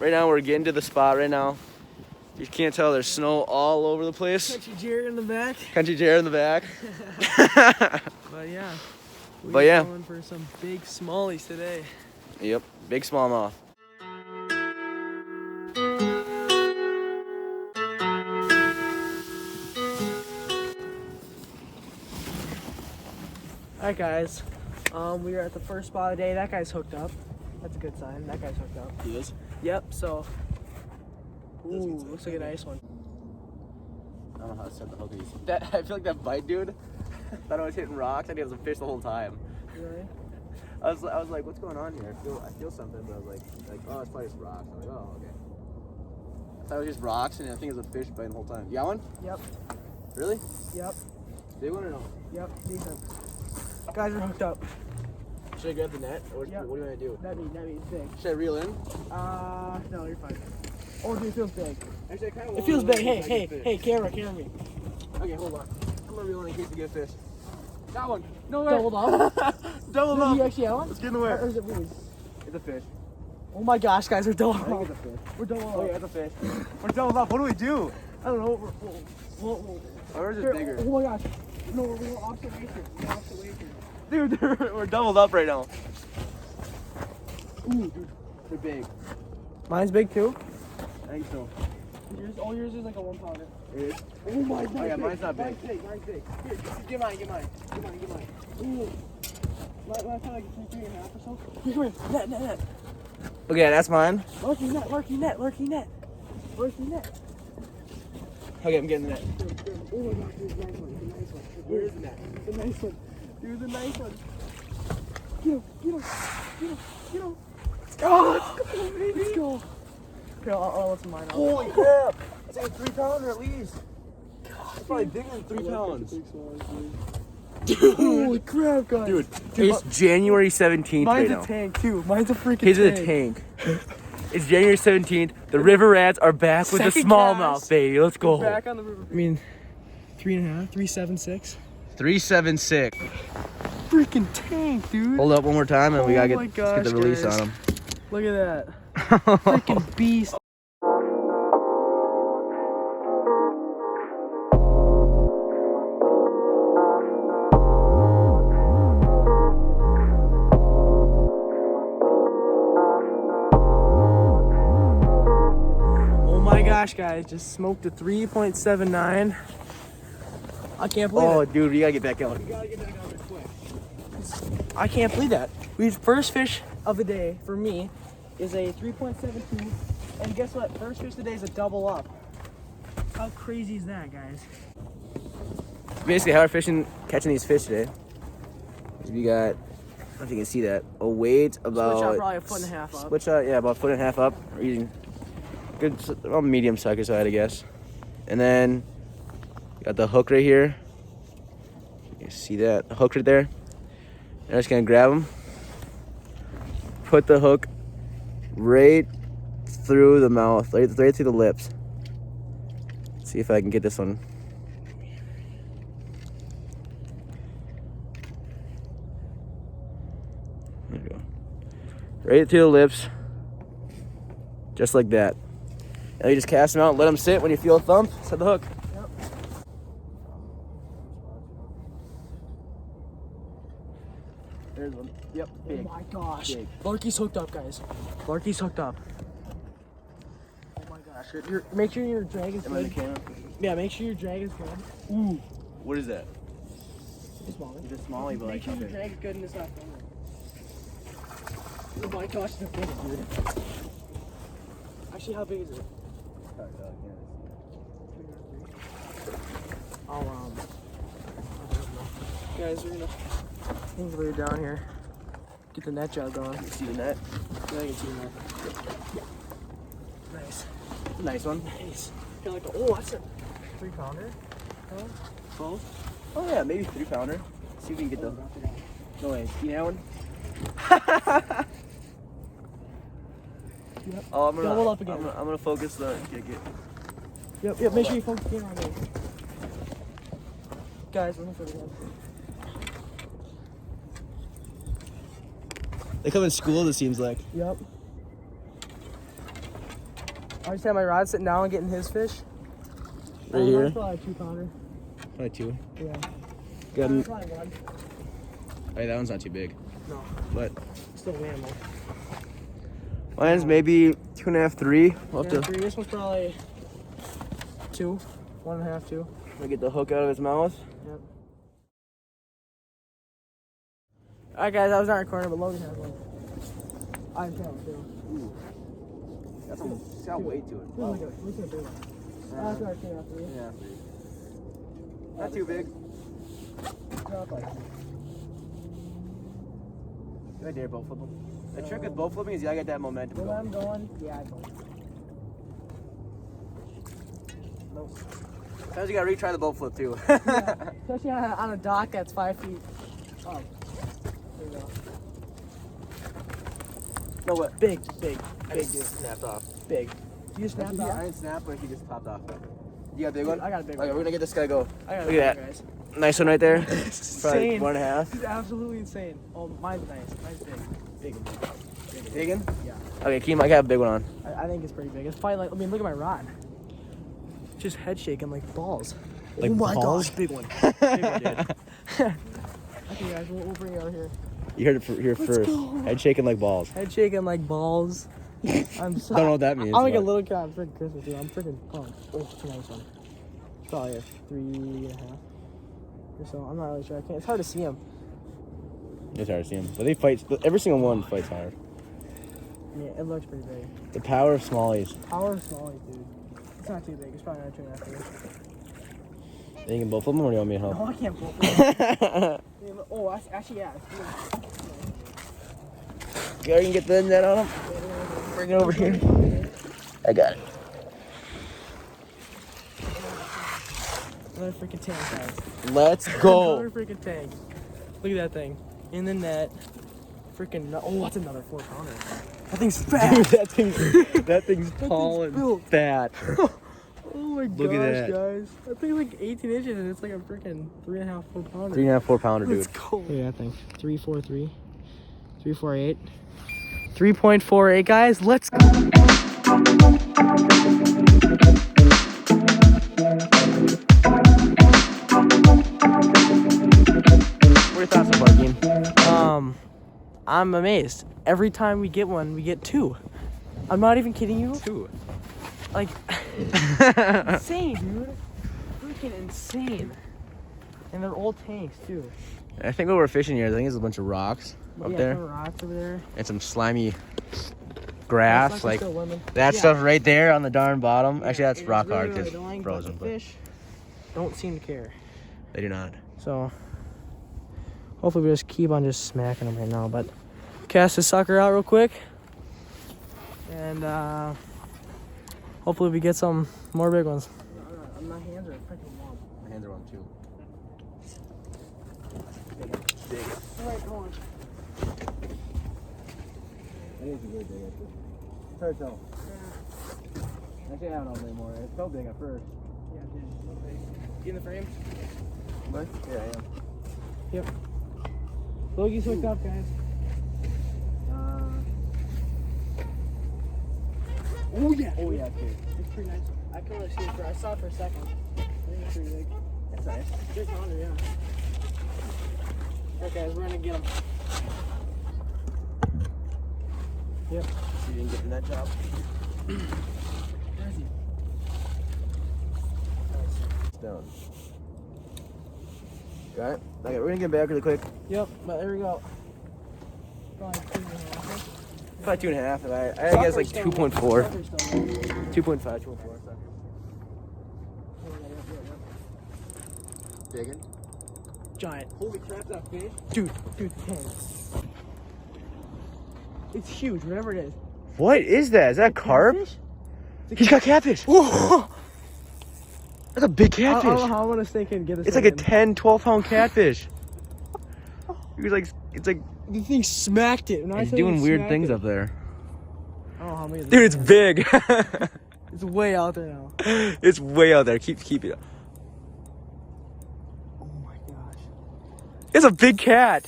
Right now we're getting to the spot right now. You can't tell, there's snow all over the place. Country Jared in the back. Country Jared in the back. But yeah. But yeah. We're going for some big smallies today. Yep, big smallmouth. Alright guys, we are at the first spot of the day. That guy's hooked up. That's a good sign. That guy's hooked up. He is? Yep, so. Ooh, looks like a nice one. I don't know how to set the hook. I feel like that bite, dude. Thought I was hitting rocks. I think it was a fish the whole time. Really? I was like, what's going on here? I feel something, but I was like, oh, it's probably just rocks. I'm like, oh, okay. I thought it was just rocks, and I think it was a fish biting the whole time. You got one? Yep. Really? Yep. Big one or no? Yep, decent. Guys are hooked up. Should I grab the net? Or Yep. what do you want to do? That means big. Should I reel in? No, you're fine. Oh, dude, it feels big. Actually, I kind of It feels big. Hey, camera me. Okay, hold on. I'm gonna reel in case we get a fish. Got one. No way. Doubled up. Doubled Did up. you actually have one? Let's get in the way. Or is it weird? It's a fish. Oh my gosh, guys, we're doubled I think up. it's a fish. We're doubled Oh up. yeah, it's a fish. We're doubled up. What do we do? I don't know. Ours is Here, bigger. Oh my gosh. No, we're going observation. Dude, we're doubled up right now. Ooh, dude. They're big. Mine's big too? I think so. Yours is like a 1 pounder. It is? Oh my god. Oh yeah, mine's not big. Mine's big. Here, get mine. Ooh. Mine's like 3.5 or so. Here, come here. Net. Okay, that's mine. Lurky net. Okay, I'm getting the net. Oh my gosh, dude, nice one. Where is the net? The nice one. Dude, the nice one. Get him. Oh, let's go, baby. Let's go. Okay, I'll let some mine out. Holy crap! It's like a 3 pounder at least. It's probably bigger than 3 pounds. Holy crap, guys. Dude, it's January 17th Mine's right a now. tank too. Mine's a freaking His is tank. a tank. It's January 17th. The river rats are back with the Second smallmouth, cast. baby. Let's go. Back on the river. I mean, 3.5, 3.76. 376. Freaking tank, dude. Hold up one more time and we gotta Oh my let's get the gosh, release guys. on him. Look at that. Freaking beast. Oh my gosh, guys, just smoked a 3.79. I can't believe Oh, it. dude, we gotta get back out. We gotta get back out there quick. I can't believe that. First fish of the day for me is a 3.72, and guess what? First fish of the day is a double up. How crazy is that, guys? Basically, how we're catching these fish today is we got, I don't know if you can see that, a weight about... Switch out probably a 1.5 feet up. Switch out, yeah, about 1.5 feet up. We're using good, well, medium sucker side, I guess. And then, got the hook right here. You see that? The hook right there. And I'm just gonna grab them. Put the hook right through the mouth, right through the lips. See if I can get this one. There we go. Right through the lips. Just like that. And you just cast them out, let them sit. When you feel a thump, set the hook. Yep. There's one. Yep, big. Oh my gosh. Big. Larky's hooked up, guys. Larky's hooked up. Oh my gosh. Make sure your drag is Am I in the good. camera? Yeah, make sure your drag is good. Ooh. What is that? It's small. It's a smallie, but Make like sure your okay. drag is good and it's not filming. Oh my gosh, it's a big one, dude. Actually, how big is it? I'll, guys, we're gonna lay it down here. Get the net job going. You see the net? Yeah, I can see the net. Nice. It's a nice one. Nice. Feel like, oh, that's a 3 pounder. 12? Oh yeah, maybe 3 pounder. See if we can get the. No way. You know one? Yep. Oh, I'm gonna. Double up again. I'm gonna focus the. Yep, make sure you focus the camera on me. Guys, let me focus on. They come in schools, it seems like. Yep. I just had my rod sitting down and getting his fish. Right here? That's probably a 2-pounder. Probably 2. Yeah. Good. Probably 1. Hey, that one's not too big. No. But Still an animal. mine's maybe 2.5, 3. We'll have to. 3. This one's probably 2. 1.5, 2. I'm gonna get the hook out of his mouth. Yep. Alright guys, I was not recording, but Logan has one. I have one too. Ooh. That's almost got weight to it. Wow. Look at a big one. That's our 2.5, 3. Yeah. Not too big. Drop like Can I dare bow flip them? The trick with bow flipping is you gotta get that momentum when I'm going. going, yeah, I don't. No. Sometimes you gotta retry the bow flip too. Yeah, especially on a dock that's 5 feet up. There you go. No, what? Big, dude. Snapped off. Big. You just snapped I off? didn't snap, but he just popped off. You got a big one? I got a big Okay, one. we're gonna get this guy go. I got a Look big at one, that. guys. Nice one right there. It's Probably insane. 1.5. It's absolutely insane. Oh, mine's nice. Mine's big. Big. Big one? Yeah. Okay, Keem, I got a big one on. I think it's pretty big. It's probably like, I mean, look at my rod. Just head shaking like balls. Like oh my balls? gosh, big one. Big one, dude. Okay, guys, we'll bring it over here. You heard it here Let's first. go. Head shaking like balls. Head shaking like balls. I'm so, Don't know what that means, I'm like a but- little kid on freaking Christmas, dude. I'm freaking pumped. Oh, it's a nice one. It's probably a 3.5 or so. I'm not really sure. It's hard to see them. It's hard to see them. But they fight. Every single one fights hard. I mean, it looks pretty big. The power of smallies. Power of smallies, dude. It's not too big. It's probably not 2.5. Then you can both of them, or do you want me to help? No, I can't pull it. Oh, actually, yeah. You already can get the net on him. Bring it over here. I got it. Another freaking tank, guys. Let's go. Another freaking tank. Look at that thing. In the net. Freaking oh, that's another 4-pounder. That thing's fat. Dude, that thing's tall and built. fat. Oh my Look at gosh, that. guys. That thing's like 18 inches and it's like a freaking 3.5, 4-pounder. 3.5, 4-pounder, dude. Let's go. Look at that thing. 3.43. 3.48. 3.48, guys. Let's go. What are your thoughts on barking? I'm amazed. Every time we get one, we get 2. I'm not even kidding you. 2. Like, insane, dude. Freaking insane. And they're old tanks, too. I think what we're fishing here, I think there's a bunch of rocks up Yeah, there. some rocks over there. And some slimy grass, It's like still lemon. that Yeah. stuff right there on the darn bottom. Actually, that's It is rock really, hard really because annoying, it's but frozen, the but fish don't seem to care. they do not. So, hopefully we just keep on just smacking them right now. But cast this sucker out real quick. And hopefully we get some more big ones. My hands are freaking warm. My hands are warm too. Big. All right, go on. It is really big, actually. It's hard to tell. Yeah. Actually, I don't know anymore. It felt big at first. Yeah, it did. Okay. You in the frame? But yeah, I am. Yep. Logie's hooked up, guys. Oh yeah. Oh yeah, dude. It's pretty nice. I couldn't really see it. I saw it for a second. I think it's pretty big. That's nice. 3-pounder, yeah. Alright, guys, we're gonna get them. Yep. So you didn't get the net job. Where is he? It's down. Got it? Okay, we're gonna get back really quick. Yep, but there we go. Probably 2.5. Probably 2.5. I guess like 2.4. 2.5, 2.4. Sorry. Big one. Giant. Holy crap, that fish. Dude, 10. It's huge, whatever it is. What is that? Is that carp? Catfish? He's got catfish. Whoa! That's a big I don't know catfish. how I'm gonna stay and get this. It's like a 10, 12 pound catfish. He's like, it's like, The thing smacked it. he's doing weird things up there. I don't know how many. Dude, it's big. It's way out there now. It's way out there. Keep it up. Oh my gosh. It's a big cat.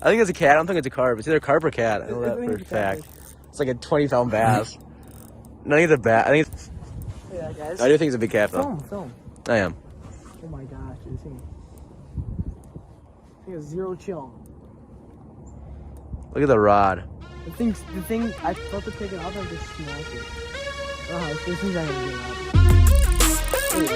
I think it's a cat. I don't think it's a carp. It's either a carp or cat. I know I that think for a it's a fact. catfish. It's like a 20-pound bass. No, I think it's a bat. I think it's. Yeah, guys. I do think it's a big cat, though. Film. I am. Oh my gosh, dude. This thing has zero chill. Look at the rod. The thing, I felt to pick it up and I just smashed it. Oh, this thing's not gonna get out. There you go.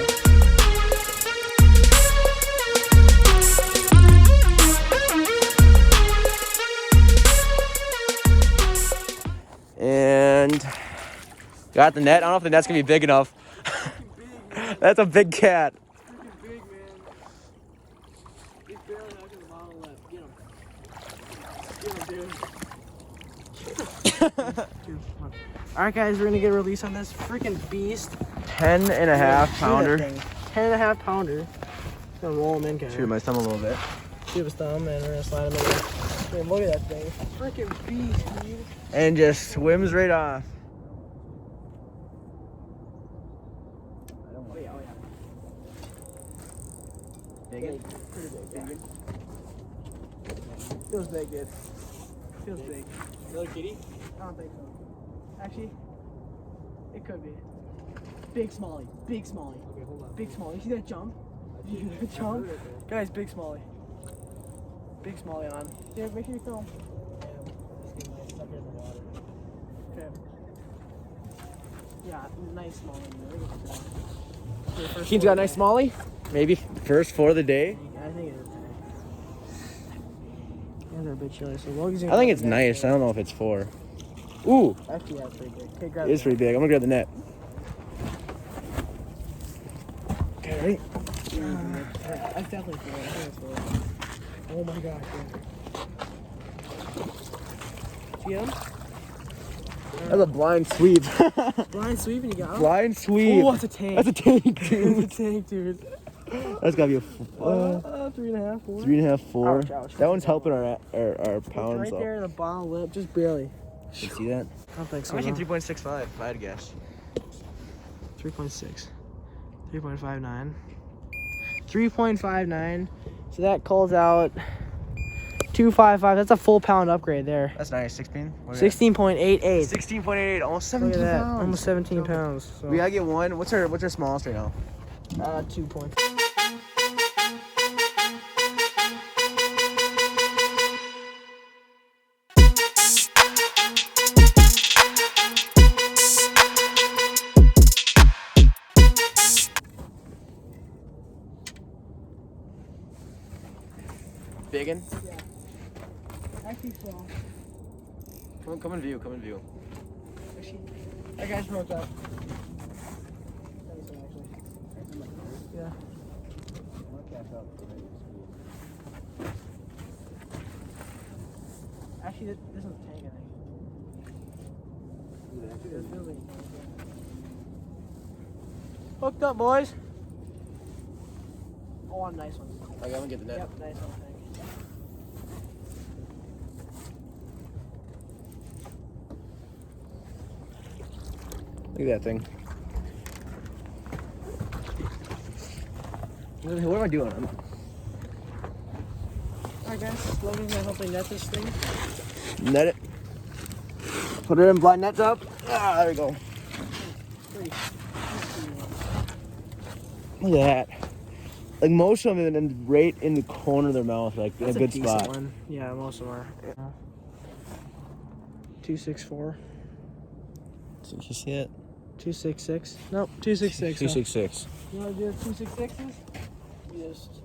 And got the net. I don't know if the net's gonna be big enough. That's a big cat. Freaking big, man. He's barely knocking the bottle left. Get him, dude. Alright, guys, we're gonna get a release on this freaking beast. 10.5 pounder. 10.5 pounder. Just gonna roll him in, guys. Shoot my thumb a little bit. Shoot his thumb, and we're gonna slide him in. Man, look at that thing. Freaking beast, dude. And just swims right off. Oh yeah. Big? Pretty big, yeah. Feels big, dude. Feels big. Another kitty? I don't think so. Actually, it could be. Big Smalley. Big Smalley. Okay, hold on. Big Smalley. You see that jump? You see that jump? Guys, Big Smalley. Big Smalley on. Yeah, make sure you film. Okay. Yeah, nice Smalley. Keen's got a nice Smalley. Maybe first for the day. I think it is. Those are a bit chilly, so Logan's I gonna think grab it's the net. nice. I don't know if it's 4. Ooh, Actually, yeah, it's pretty big. Okay, grab it is pretty big. I'm gonna grab the net. Okay. I definitely feel it. I think it's full. Oh my gosh, yeah. See him? That's a blind sweep. Blind sweep and you got him? Blind sweep. Oh, that's a tank. That's a tank, It's dude. a tank, dude. That's gotta be a 3.5, 4. 3.5, 4. Ouch, ouch. That one's helping our It's pounds right though. there in the bottom lip, just barely. You see that? I don't think so. I'm no. actually 3.65, if I had to guess. 3.6. 3.59. 3.59. So that calls out 255. That's a full pound upgrade there. That's nice. 16? 16.88. 16.88, almost Look 17 at that. pounds. Almost 17 pounds. So. We gotta get one. What's our smallest right now? 2 points. Biggin? Yeah. Actually small. Come in view. Actually, that guy's broke up. Yeah. Actually, this is a tank, I think. This feels like a tank, yeah. Hooked up, boys. Oh, one nice one. I'm gonna get the net. Yep, nice one, thank Look at that thing. What am I doing? Alright, guys. Logan's gonna hopefully net this thing. Net it. Put it in blind nets up. Ah, there we go. Look at that. Like most of them, and right in the corner of their mouth, like That's in a good decent spot. one. Yeah, most of them are. 264. You see it? 266. Nope, 266. 266. You want to do 266s? Just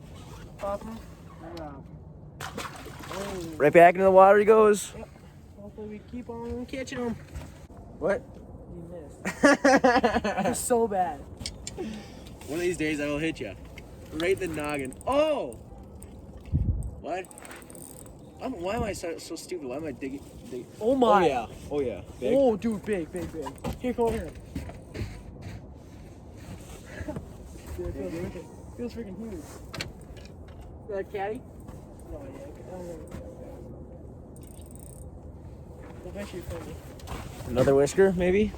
pop them. Oh. Right back into the water he goes. Yep. Hopefully we keep on catching them. What? You missed. It's so bad. One of these days I will hit you. Right in the noggin. Oh! What? Why am I so stupid? Why am I digging? Oh my. Oh yeah. Oh yeah. Big. Oh, dude, big. Here, come over here. Dude, it feels freaking huge. Is that a caddy? No idea. We'll bet you for me. Another whisker, maybe?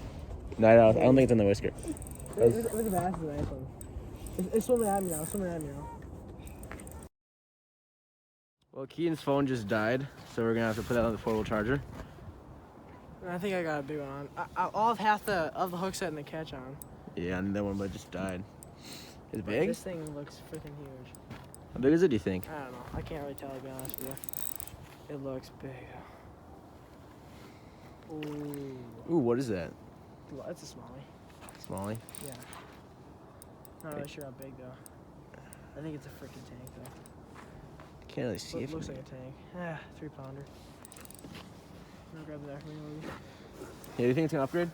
No, I don't think it's on the whisker. Look at that. That's a nice one. It's swimming at me now. Well, Keaton's phone just died, so we're gonna have to put that on the portable charger. I think I got a big one on. I'll have half the hook set and the catch on. Yeah, and that one but just died. Is it But big? this thing looks freaking huge. How big is it, do you think? I don't know. I can't really tell, to be honest with you. It looks big. Ooh. Ooh, what is that? It's a smallie. Smallie? Yeah. Not really sure how big, though. I think it's a freaking tank, though. Can't really see It it. looks like a tank. 3-pounder. I'll grab that for me. Yeah, do you think it's gonna upgrade?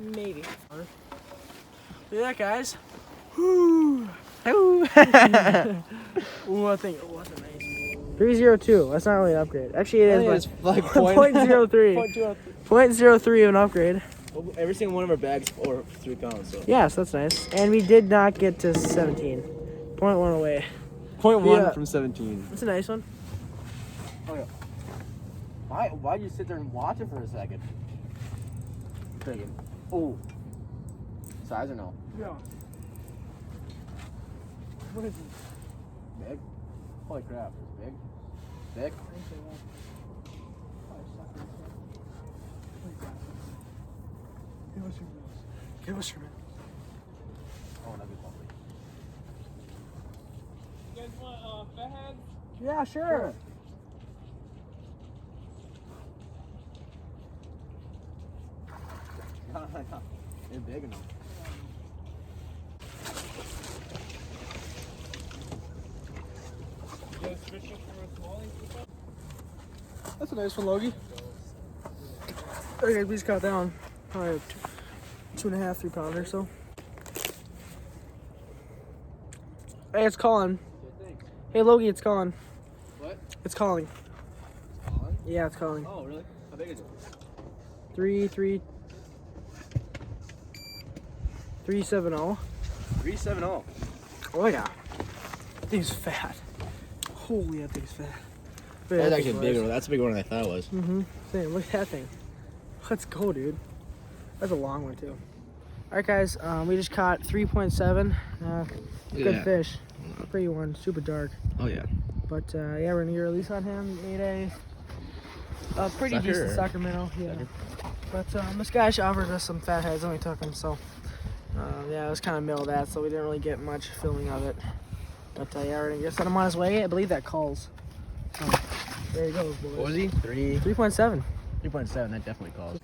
Maybe. Look at that, guys. Woo! Ooh. Ooh, I think. Oh, that's a nice. 302. That's not really an upgrade. Actually, it is. It's like 0.03. 0.03 of an upgrade. Every single one of our bags are 3 pounds. So. Yes, that's nice. And we did not get to 17. 0.1 away. 0.1 from 17. That's a nice one. Oh yeah. Why'd you sit there and watch it for a second? Thinking. Oh. Size or no? Yeah. What is it? Big? Holy crap, it's big. Big? Give us your minute. Oh, that'd be lovely. You guys want fatheads? Yeah, sure. No. They're big enough. You guys switching from a smallie? That's a nice one, Logie. Okay, we just got that one. Probably 2.5, 3-pounder or so. Hey, it's calling. Hey, Logie, it's calling. What? It's calling. Colin? Yeah, it's calling. Oh, really? How big is it? 370. 370. Oh yeah. That thing's fat. Holy, that thing's fat. That's actually a bigger one. That's a bigger one than I thought it was. Mm-hmm. Same. Look at that thing. Let's go, dude. That's a long one too. All right, guys. We just caught 3.7. Good that. fish. Pretty one. Super dark. Oh yeah. But yeah, we're gonna get a release on him. He ate a pretty Sucker decent or- sucker minnow. Yeah. Sucker. But this guy offered us some fat heads and we took them. So yeah, it was kind of middle of that. So we didn't really get much filming of it. But yeah, we're gonna send him on his way. I believe that calls. So, there he goes, boys. What was he? 3.7. 3.7. That definitely calls.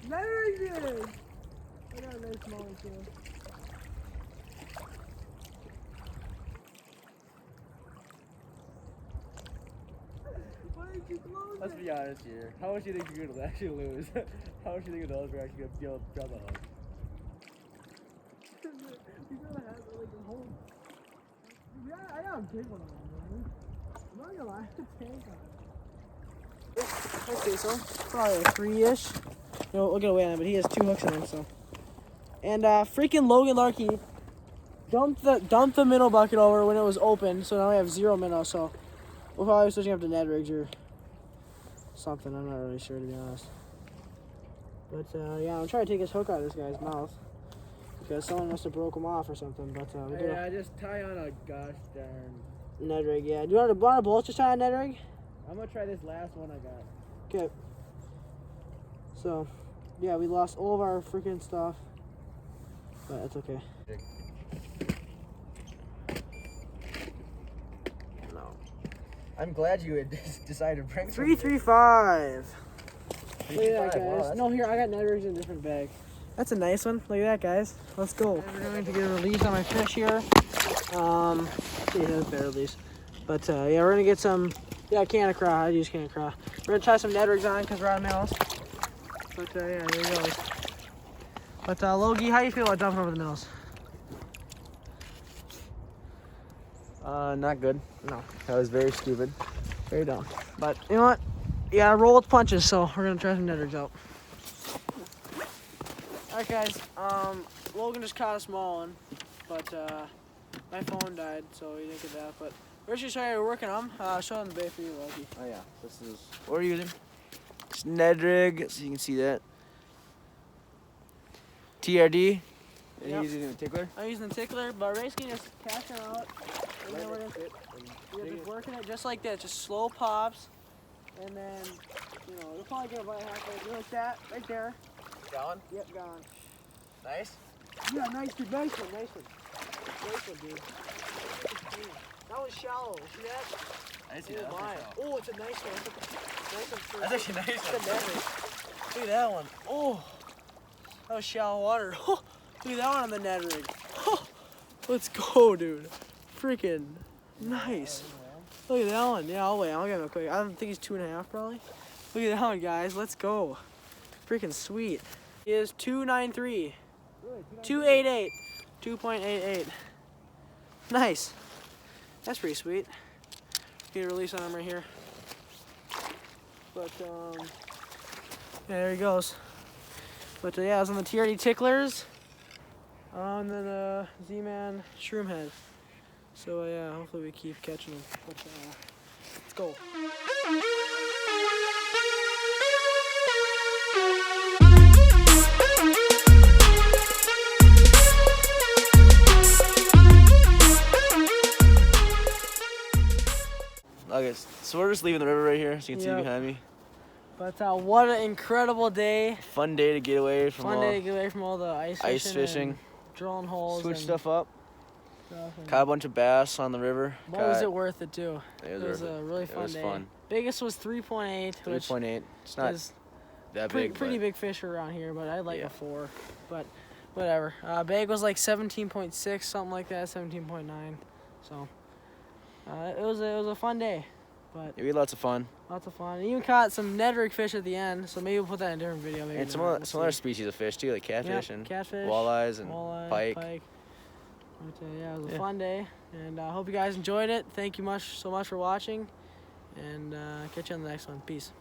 Very good. I got a nice small one too. Why did you close Let's be honest here. How much do you think you're gonna actually lose? How much do you think those are actually gonna be able to drop the hook? You gotta have like a whole. Yeah, I got a big one on there, man. I'm not gonna lie, it's a tank on it. Okay, so probably a 3-ish. We'll get away on it, but he has 2 hooks in him, so. And freaking Logan Larkey dumped the minnow bucket over when it was open, so now we have 0 minnow. So we'll probably be switching up to Ned rigs or something. I'm not really sure, to be honest. But yeah, I'm trying to take his hook out of this guy's mouth because someone must have broke him off or something. But we do Yeah, just tie on a gosh darn. Ned rig. Yeah, do you want to both just tie on Ned rig? I'm gonna try this last one I got. Okay. So, yeah, we lost all of our freaking stuff, but it's okay. No. I'm glad you had decided to bring 335. Look at that, 335, wow, guys. that's- No, here I got Ned rigs in a different bag. That's a nice one. Look at that, guys. Let's go. We're going to get a release on my fish here. Yeah, that's a better release. But yeah, we're gonna get some. Yeah, can of craw. I use can of craw. We're gonna try some Ned rigs on because we're out of minnows. But yeah, there you go. But Logie, how do you feel about dumping over the minnows? Not good. No, That was very stupid. very dumb. But you know what? You gotta roll with punches. So we're gonna try some Ned rigs out. All right, guys. Logan just caught a small one, but my phone died, so he didn't get that. But We're just started working on them. Show them the bait for you, Loki. Oh yeah, this is what we're using. It's Ned rig, so you can see that. TRD. And Yep. he's using the tickler. I'm using the tickler, but basically just casting out. And then we're just working it just like that, just slow pops. And then, you'll probably get about halfway. Like that, right there. Going? Yep, gone. Nice. Yeah, nice dude, nice one. Nice one, dude. That was shallow. See that? I see Oh that. my. Oh, it's a nice one. Nice one for That's actually nice. it's a net rig. Look at that one. Oh, that was shallow water. Oh, look at that one on the net rig. Oh, let's go, dude. Freaking nice. Look at that one. Yeah, I'll get him quick. I don't think he's 2.5 probably. Look at that one, guys. Let's go. Freaking sweet. He is 293. 288. 2.88. Nice. That's pretty sweet. Get a release on him right here. But yeah, there he goes. But yeah, I was on the TRD ticklers. And then Z-Man shroom head. So yeah, hopefully we keep catching them. But let's go. Okay, so we're just leaving the river right here, so you can see Yep. behind me. But what an incredible day. Fun day to get away from Fun all day to get away from all the ice fishing. And drilling holes. switch and stuff up. stuff and Caught a bunch of bass on the river. What was it worth it too? It was worth a really It fun was day. fun. Biggest was 3.8, which 3.8. It's not is that pretty big. big fish around here, but I like Yeah. a 4. But whatever. Bag was like 17.6, something like that, 17.9. So it was a fun day, but Yeah, we had lots of fun. lots of fun. And even caught some Ned rig fish at the end, so maybe we'll put that in a different video. Maybe And some not. other species of fish too, like catfish and catfish, walleyes and walleye, pike. But yeah, it was a Yeah. fun day, and I hope you guys enjoyed it. Thank you so much for watching, and catch you on the next one. Peace.